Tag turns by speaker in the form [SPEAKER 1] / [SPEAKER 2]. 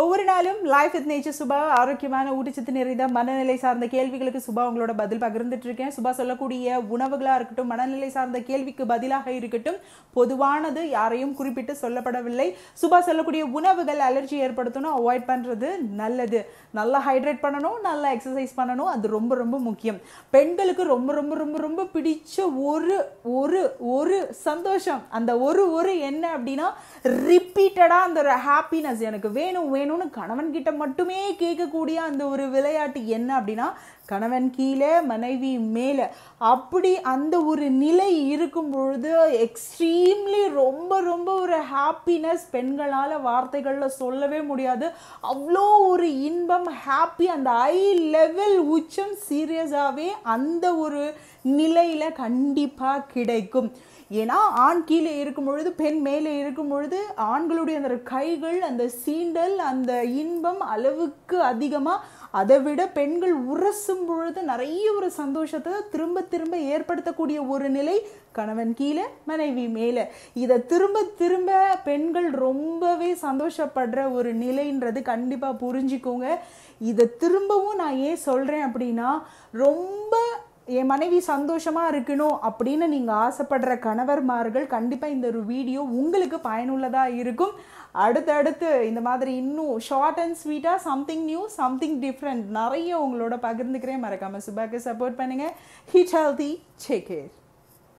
[SPEAKER 1] ஒவ்வொரு நாளும் life with nature Subha ஆரோக்கியமான ஊட்டச்சத்து நிறைந்த மனநிலை சார்ந்த கேள்விகளுக்கு சுபா உங்களோட பதில் பகிர்ந்துட்டு இருக்கேன். சுபா சொல்லக்கூடிய உணவுகளா இருக்கட்டும், மனநிலை சார்ந்த கேள்விக்கு பதிலாக இருக்கட்டும், பொதுவானது யாரையும் குறிப்பிட்டு சொல்லப்படவில்லை. சுபா சொல்லக்கூடிய உணவுகள் அலர்ஜி ஏற்படுத்தணும், அவாய்ட் பண்றது நல்லது. நல்லா ஹைட்ரேட் பண்ணணும், நல்லா எக்ஸசைஸ் பண்ணணும், அது ரொம்ப ரொம்ப முக்கியம். பெண்களுக்கு ரொம்ப ரொம்ப ரொம்ப ரொம்ப பிடிச்ச ஒரு ஒரு ஒரு சந்தோஷம், அந்த ஒரு என்ன அப்படின்னா ரிப்பீட்டடா அந்த ஒரு ஹாப்பினஸ், எனக்கு வேணும் வேணும்னு கணவன் கிட்ட மட்டுமே கேட்கக்கூடிய அந்த ஒரு விளையாட்டு என்ன அப்படின்னா கணவன் கீழே மனைவி மேலே. அப்படி அந்த ஒரு நிலை இருக்கும் பொழுது எக்ஸ்ட்ரீம்லி ரொம்ப ரொம்ப ஒரு ஹாப்பினஸ் பெண்களால் வார்த்தைகளில் சொல்லவே முடியாது. அவ்வளோ ஒரு இன்பம், ஹாப்பி, அந்த ஹை லெவல் உச்சம் சீரியஸாகவே அந்த ஒரு நிலையில் கண்டிப்பாக கிடைக்கும். ஏன்னா ஆண் கீழே இருக்கும் பொழுது பெண் மேலே இருக்கும் பொழுது ஆண்களுடைய அந்த கைகள், அந்த சீண்டல், அந்த இன்பம் அளவுக்கு அதிகமாக, அதை விட பெண்கள் உரசும் பொழுது நிறைய ஒரு சந்தோஷத்தை திரும்ப திரும்ப ஏற்படுத்தக்கூடிய ஒரு நிலை கணவன் கீழே மனைவி மேலே. இதை திரும்ப திரும்ப பெண்கள் ரொம்பவே சந்தோஷப்படுற ஒரு நிலைன்றது கண்டிப்பாக புரிஞ்சுக்கோங்க. இதை திரும்பவும் நான் ஏன் சொல்கிறேன் அப்படின்னா, ரொம்ப என் மனைவி சந்தோஷமாக இருக்கணும் அப்படின்னு நீங்கள் ஆசைப்படுற கணவர்மார்கள் கண்டிப்பாக இந்த ஒரு வீடியோ உங்களுக்கு பயனுள்ளதாக இருக்கும். அடுத்தடுத்து இந்த மாதிரி இன்னும் ஷார்ட் அண்ட் ஸ்வீட்டாக சம்திங் நியூ, சம்திங் டிஃப்ரெண்ட் நிறைய உங்களோட பகிர்ந்துக்கிறேன். மறக்காமல் சுபாக்கு சப்போர்ட் பண்ணுங்கள். Hit healthy, take care.